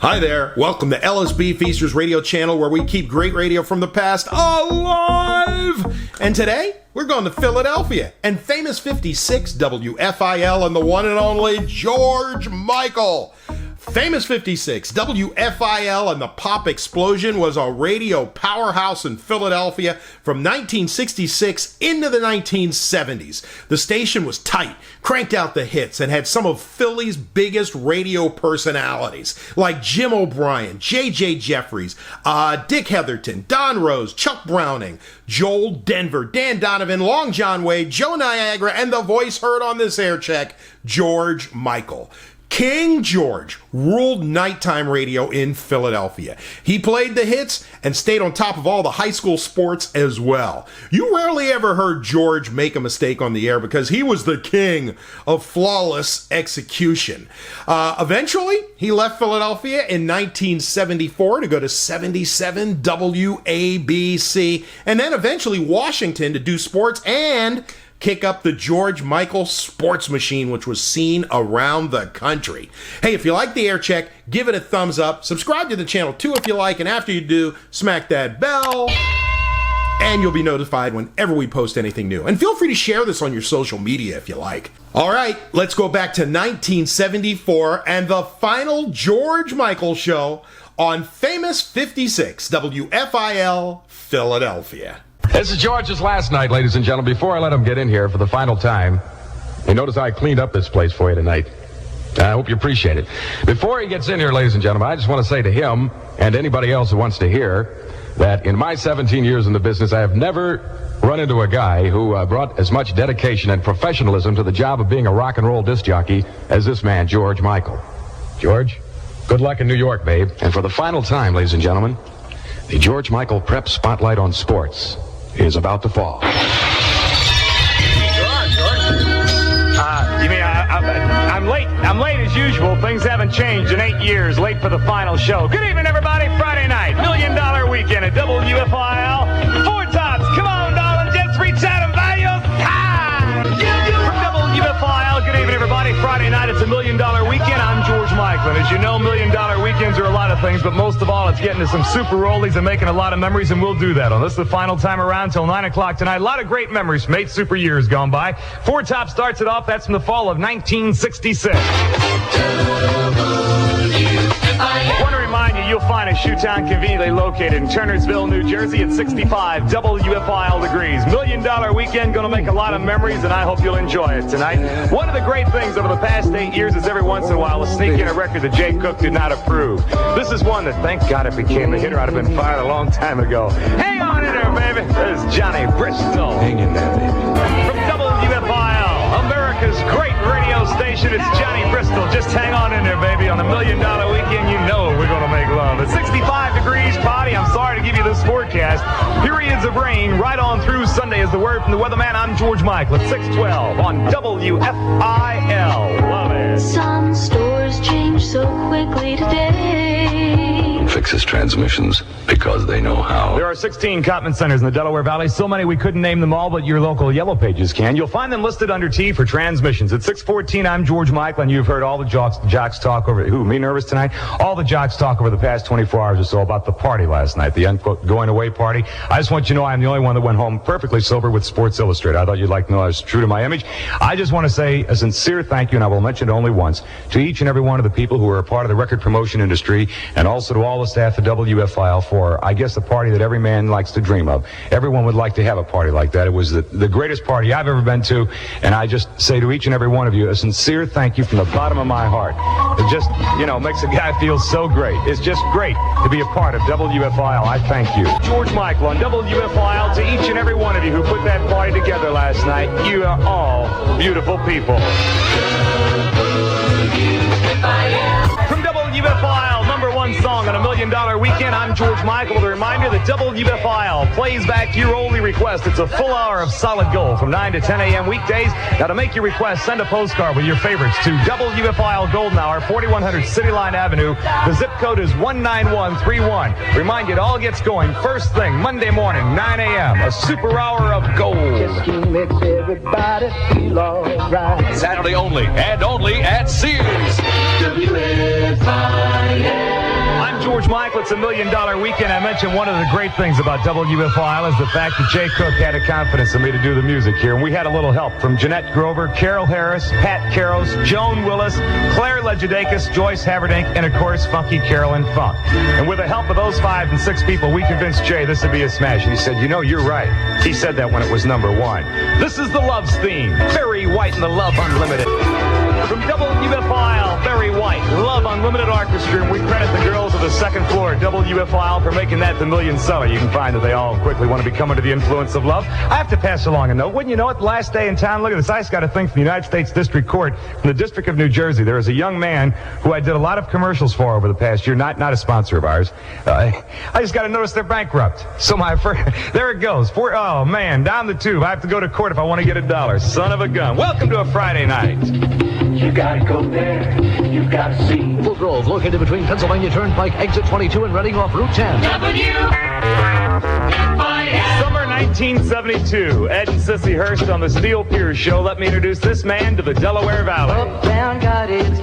Hi there, welcome to LSB Feasters Radio Channel, where we keep great radio from the past alive! And today, we're going to Philadelphia and famous 56 WFIL and the one and only George Michael. Famous 56, WFIL and the Pop Explosion was a radio powerhouse in Philadelphia from 1966 into the 1970s. The station was tight, cranked out the hits, and had some of Philly's biggest radio personalities, like Jim O'Brien, J.J. Jeffries, Dick Heatherton, Don Rose, Chuck Browning, Joel Denver, Dan Donovan, Long John Wade, Joe Niagra, and the voice heard on this Aircheck, George Michael. King George ruled nighttime radio in Philadelphia. He played the hits and stayed on top of all the high school sports as well. You rarely ever heard George make a mistake on the air because he was the king of flawless execution. Eventually, he left Philadelphia in 1974 to go to 77 WABC, and then eventually Washington to do sports and kick up the George Michael sports machine, which was seen around the country. Hey, if you like the Aircheck, give it a thumbs up. Subscribe to the channel too if you like, and after you do, smack that bell, and you'll be notified whenever we post anything new. And feel free to share this on your social media if you like. All right, let's go back to 1974 and the final George Michael show on famous 56 WFIL Philadelphia. This is George's last night, ladies and gentlemen. Before I let him get in here for the final time, you notice how I cleaned up this place for you tonight. I hope you appreciate it. Before he gets in here, ladies and gentlemen, I just want to say to him and anybody else who wants to hear that in my 17 years in the business, I have never run into a guy who brought as much dedication and professionalism to the job of being a rock and roll disc jockey as this man, George Michael. George, good luck in New York, babe. And for the final time, ladies and gentlemen, the George Michael Prep Spotlight on Sports is about to fall. You mean I'm late? I'm late as usual. Things haven't changed in 8 years. Late for the final show. Good evening, everybody. Friday night, $1 Million Weekend at WFIL. Four Tops. Come on, darling. Just reach out and buy your time. From WFIL. Good evening, everybody. Friday night, it's $1 Million Weekend. I'm George Michael. And as you know, $1 Million Weekends are a lot of things, but most of all, it's getting to some super rollies and making a lot of memories, and we'll do that on this the final time around till 9 o'clock tonight. A lot of great memories from 8 super years gone by. Four Top starts it off. That's from the fall of 1966. I want to remind you, you'll find a shoe-town conveniently located in Turnersville, New Jersey at 65 WFIL degrees. $1 Million Weekend, going to make a lot of memories, and I hope you'll enjoy it tonight. One of the great things over the past 8 years is every once in a while we'll sneak in a record that Jay Cook did not approve. This is one that, thank God, it became a hitter. I'd have been fired a long time ago. Hang on in there, baby. There's Johnny Bristol. Hang in there, baby. From WFIL, America's great radio station, it's Johnny Bristol. Just hang on in there, baby. On $1 Million Weekend, you know we're going to make love. It's 65 degrees, potty. I'm sorry to give you this forecast. Periods of rain right on through Sunday is the word from the weatherman. I'm George Michael at 612 on WFIL. Love it. Some stores change so quickly today. Fixes transmissions because they know how. There are 16 Cotman Centers in the Delaware Valley. So many we couldn't name them all, but your local Yellow Pages can. You'll find them listed under T for transmissions. At 614, I'm George Michael, and you've heard all the jocks talk over... Who, me nervous tonight? All the jocks talk over the past 24 hours or so about the party last night, the unquote going away party. I just want you to know I'm the only one that went home perfectly sober with Sports Illustrated. I thought you'd like to know I was true to my image. I just want to say a sincere thank you, and I will mention it only once, to each and every one of the people who are a part of the record promotion industry, and also to all the staff at WFIL for, I guess, the party that every man likes to dream of. Everyone would like to have a party like that. It was the greatest party I've ever been to, and I just say to each and every one of you a sincere thank you from the bottom of my heart. It just, makes a guy feel so great. It's just great to be a part of WFIL. I thank you. George Michael on WFIL, to each and every one of you who put that party together last night. You are all beautiful people. From WFIL, #1 song on $1 Million Weekend, I'm George Michael with a reminder that WFIL plays back to your only request. It's a full hour of solid gold from 9 to 10 a.m. weekdays. Now, to make your request, send a postcard with your favorites to WFIL Golden Hour, 4100 City Line Avenue. The zip code is 19131. Remind you, it all gets going first thing Monday morning, 9 a.m. A super hour of gold. Just makes everybody feel all right. Saturday only, and only at Sears. WFIL. George Michael. It's $1 million weekend. I mentioned one of the great things about WFIL is the fact that Jay Cook had the confidence in me to do the music here. And we had a little help from Jeanette Grover, Carol Harris, Pat Caros, Joan Willis, Claire Legidakis, Joyce Haverdink, and of course, Funky Carolyn Funk. And with the help of those 5 and 6 people, we convinced Jay this would be a smash. And he said, you know, you're right. He said that when it was number 1. This is the Loves theme. Barry White and the Love Unlimited. From WFIL, Barry White, Love Unlimited Orchestra, and we credit the girls of the second floor at WFIL for making that the million seller. You can find that they all quickly want to be coming to the influence of love. I have to pass along a note. Wouldn't you know it, the last day in town, look at this. I just got a thing from the United States District Court from the District of New Jersey. There is a young man who I did a lot of commercials for over the past year, not a sponsor of ours. I just got to notice they're bankrupt. So my first, there it goes. Oh, man, down the tube. I have to go to court if I want to get $1. Son of a gun. Welcome to a Friday night. You gotta go there, you gotta see. Maple Grove, located between Pennsylvania Turnpike, exit 22, and Reading off Route 10. Summer 1972. Ed and Sissy Hurst on the Steel Piers Show. Let me introduce this man to the Delaware Valley. Uptown got its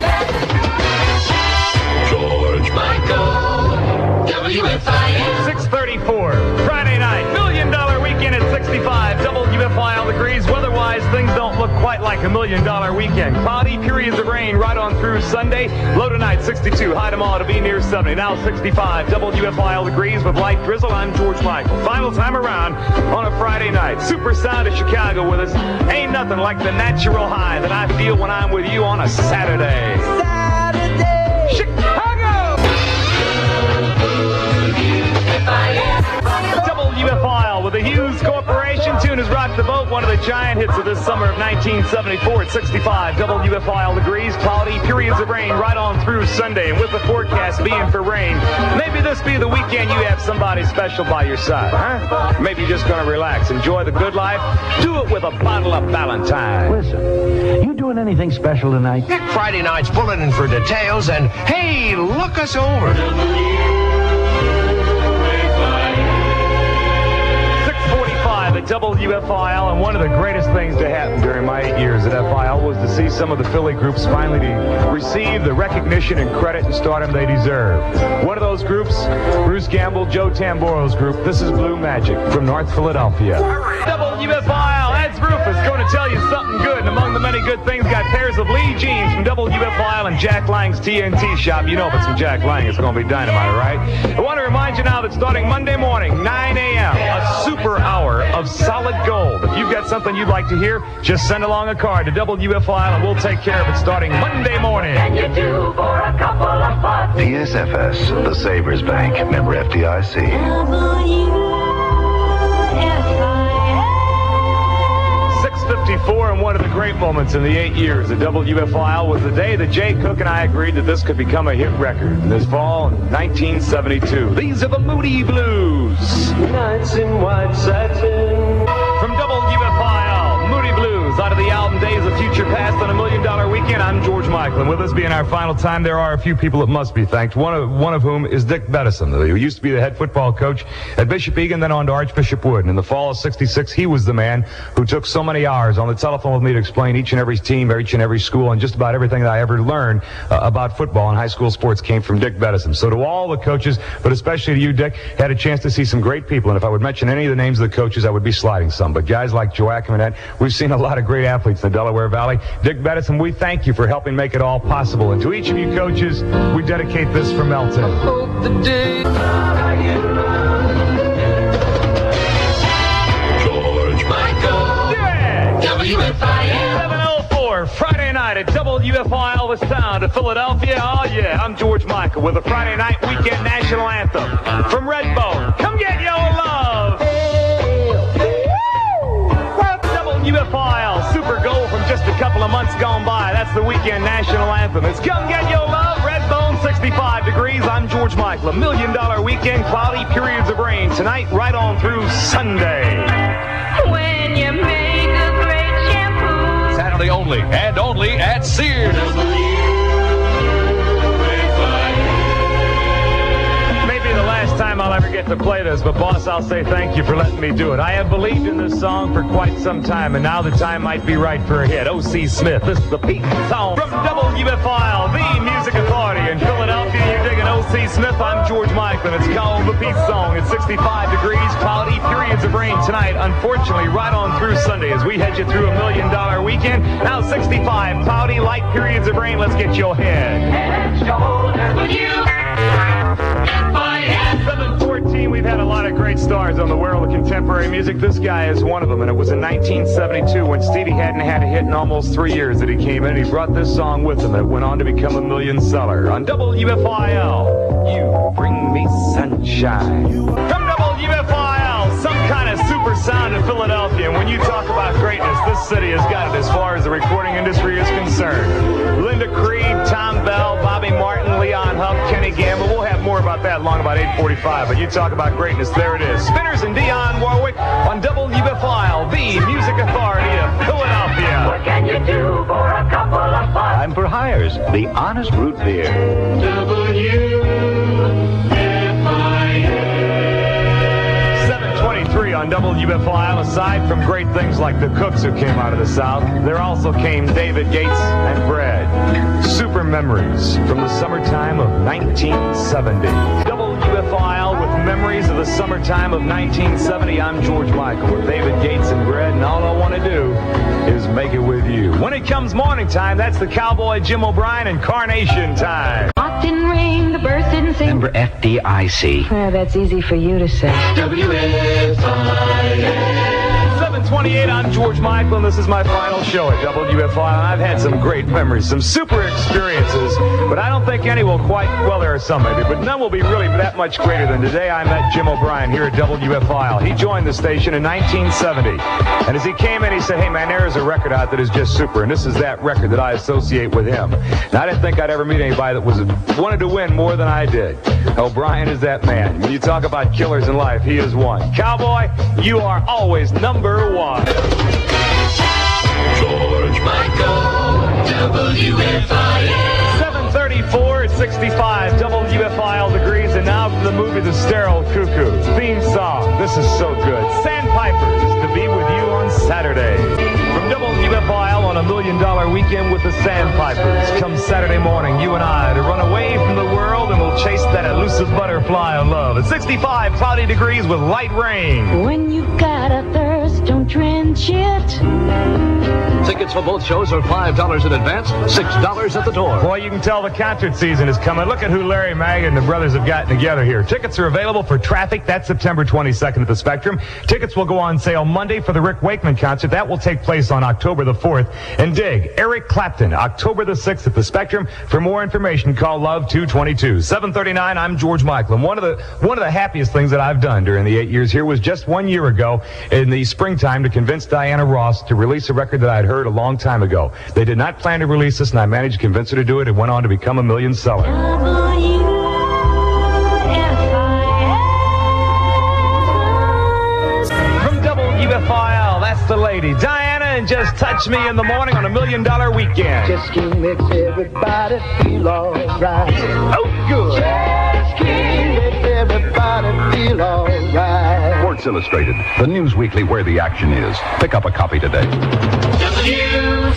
George Michael, WFIL. 634, Friday night, $1 million weekend at 65, WFIL degrees. Weather-wise, things don't look quite like $1 million weekend. Cloudy periods of rain right on through Sunday. Low tonight, 62, high tomorrow to be near 70. Now 65, WFIL degrees with light drizzle. I'm George Michael. Final time around on a Friday night. Super Sound of Chicago with us. Ain't nothing like the natural high that I feel when I'm with you on a Saturday. Chicago! WFIL with the Hughes Corporation. Tune is Rock the Boat, one of the giant hits of this summer of 1974 at 65. WFIL degrees, cloudy, periods of rain right on through Sunday. And with the forecast being for rain, maybe this be the weekend you have somebody special by your side, huh? Maybe you're just going to relax, enjoy the good life. Do it with a bottle of Valentine. Listen, you doing anything special tonight? Friday night's bulletin for details, and hey, look us over. 645 at WFIL, and one of the greatest things to happen during my 8 years at FIL was to see some of the Philly groups finally receive the recognition and credit and stardom they deserve. One of those groups, Bruce Gamble, Joe Tamboro's group. This is Blue Magic from North Philadelphia. WFIL, Ed's Rufus going to tell you something good, and among the many good things, got pairs of Lee jeans from WFIL and Jack Lang's TNT shop. You know if it's from Jack Lang, it's going to be dynamite, right? I want to remind you now that starting Monday morning, 9 a.m., a super hour of solid gold. If you've got something you'd like to hear, just send along a card to WFIL and we'll take care of it starting Monday morning. you do for a couple of bucks. PSFS, the Savers Bank, member FDIC. 654, and one of the great moments in the 8 years at WFIL was the day that Jay Cook and I agreed that this could become a hit record. This fall in 1972. These are the Moody Blues. Nights in white satin. From WFIL, Moody Blues, out of the album Days of Future Past on $1 million weekend. I'm George Michael, and with us being our final time, there are a few people that must be thanked. One of whom is Dick Bettison, who used to be the head football coach at Bishop Egan, then on to Archbishop Wood. And in the fall of '66, he was the man who took so many hours on the telephone with me to explain each and every team, each and every school, and just about everything that I ever learned about football and high school sports came from Dick Bettison. So to all the coaches, but especially to you, Dick, had a chance to see some great people. And if I would mention any of the names of the coaches, I would be sliding some. But guys like Joachim and Ed, we've seen a lot of great athletes in the Delaware Valley. Dick Bettison, we thank you for helping make it all possible. And to each of you coaches, we dedicate this from Melton. George Michael, Yeah! WFIL. 704, Friday night at WFIL, the sound of Philadelphia. Oh, yeah, I'm George Michael with the Friday night weekend national anthem from Redbone. Come get your love! WFIL, Super Gold from just a couple of months gone by. That's the weekend national anthem. It's Come Get Your Love, Redbone, 65 degrees. I'm George Michael. $1 million weekend, cloudy periods of rain. Tonight, right on through Sunday. When you make a great shampoo. Saturday only, and only at Sears. Maybe the last time I'll ever get to play this, but boss, I'll say thank you for letting me do it. I have believed in this song for quite some time, and now the time might be right for a hit. O.C. Smith, this is the Pete song from WFIL, the music authority in Philadelphia. You're digging O.C. C. Smith, I'm George Michael. It's called the Peace Song. It's 65 degrees, cloudy, periods of rain tonight. Unfortunately, right on through Sunday as we head you through $1 million weekend. Now 65, cloudy, light periods of rain. Let's get your head. WFIL. 714, we've had a lot of great stars on the world of contemporary music. This guy is one of them, and it was in 1972 when Stevie hadn't had a hit in almost 3 years that he came in. He brought this song with him, and it went on to become a million seller. On WFIL, You Bring Me Sunshine. From WFIL, some kind of super sound in Philadelphia, and when you talk about greatness, this city has got it as far as the recording industry is concerned. Linda Creed, Tom Bell, Bobby Martin, Leon Huff, Kenny Gamble. We'll have more about that along about 8:45, but you talk about greatness, there it is. Spinners and Dionne Warwick on WFIL, the music authority of Philadelphia. What can you do for a couple of bucks? Time for hires, the honest root beer. WFIL. 723 on WFIL. Aside from great things like the cooks who came out of the South, there also came David Gates and Brad. Super memories from the summertime of 1970. WFIL with memories of the summertime of 1970. I'm George Michael with David Gates and Brad, and all I want to do is make it with you. When it comes morning time, that's the cowboy Jim O'Brien and Carnation time. Clock didn't ring, the birds didn't sing. Member FDIC. That's easy for you to say. WFIL. 728, I'm George Michael, and this is my final show at WFIL. I've had some great memories, some super experiences, but I don't think any will quite, well, there are some maybe, but none will be really that much greater than today. I met Jim O'Brien here at WFIL. He joined the station in 1970, and as he came in, he said, hey, man, there is a record out that is just super, and this is that record that I associate with him. And I didn't think I'd ever meet anybody that wanted to win more than I did. O'Brien is that man. When you talk about killers in life, he is one. Cowboy, you are always number one. George Michael. WFIL. 734 at 65 WFIL degrees, and now from the movie The Sterile Cuckoo theme song. This is so good. Sandpipers to be with you on Saturday. From WFIL on $1 million weekend with the Sandpipers. Come Saturday morning, you and I to run away from the world, and we'll chase that elusive butterfly of love. At 65 cloudy degrees with light rain. When you got a thirst, don't drench it. Tickets for both shows are $5 in advance, $6 at the door. Boy, you can tell the concert season is coming. Look at who Larry Mag and the brothers have gotten together here. Tickets are available for Traffic. That's September 22nd at the Spectrum. Tickets will go on sale Monday for the Rick Wakeman concert. That will take place on October the 4th. And dig, Eric Clapton, October the 6th at the Spectrum. For more information, call Love 222. 739, I'm George Michael. And one of the happiest things that I've done during the 8 years here was just 1 year ago in the springtime to convince Diana Ross to release a record that I'd heard a long time ago. They did not plan to release this, and I managed to convince her to do it. It went on to become a million seller. From WFIL, that's the lady, Diana, and Just Touch Me in the Morning on $1 million weekend. Just can't make everybody feel alright. Oh, good. Just can't make everybody feel alright. Sports Illustrated, the news weekly where the action is. Pick up a copy today. WFIL.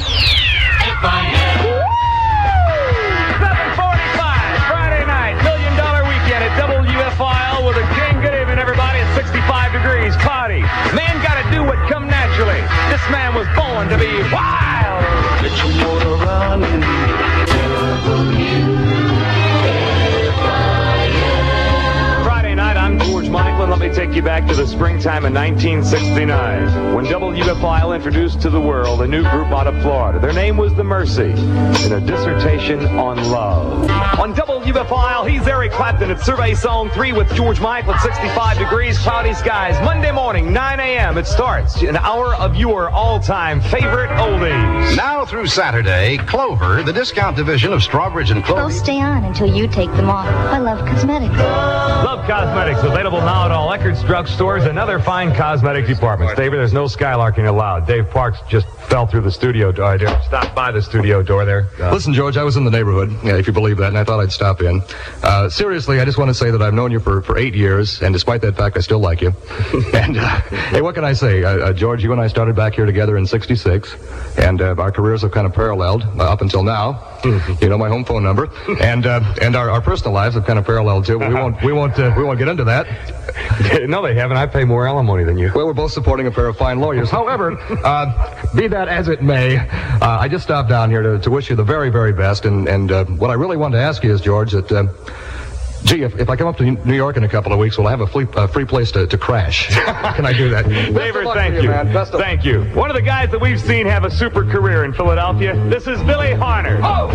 7:45 Friday night, $1 million weekend at WFIL with a king. Good evening, everybody. It's 65 degrees, cloudy. Man got to do what come naturally. This man was born to be wild. Get your motor running. Friday night, I'm George Michael, and let me take you back to the springtime of 1969 when WFIL introduced to the world a new group out of Florida. Their name was The Mercy, in a dissertation on love. On WFIL, he's Eric Clapton at Survey Zone 3 with George Michael at 65 degrees, cloudy skies. Monday morning, 9 a.m. It starts an hour of your all-time favorite oldies. Now through Saturday, Clover, the discount division of Strawbridge and They'll Clover. stay on until you take them off. I love cosmetics. Love Cosmetics, available now at all Eckert's drugstores and other fine cosmetic departments. David, there's no skylarking allowed. Dave Parks just fell through the studio door. Stopped by the studio door there. Listen, George, I was in the neighborhood, if you believe that, and I thought I'd stop in. Seriously, I just want to say that I've known you for 8 years, and despite that fact, I still like you. And, hey, what can I say? George, you and I started back here together in '66, and our careers have kind of paralleled up until now. You know my home phone number, and our personal lives have kind of paralleled too. But we won't get into that. No, they haven't. I pay more alimony than you. Well, we're both supporting a pair of fine lawyers. However, be that as it may, I just stopped down here to wish you the very, very best. And what I really want to ask you is, George, that, gee, if I come up to New York in a couple of weeks, will I have a free place to crash? Can I do that? David, thank you. Thank you. One of the guys that we've seen have a super career in Philadelphia, this is Billy Harner. Oh!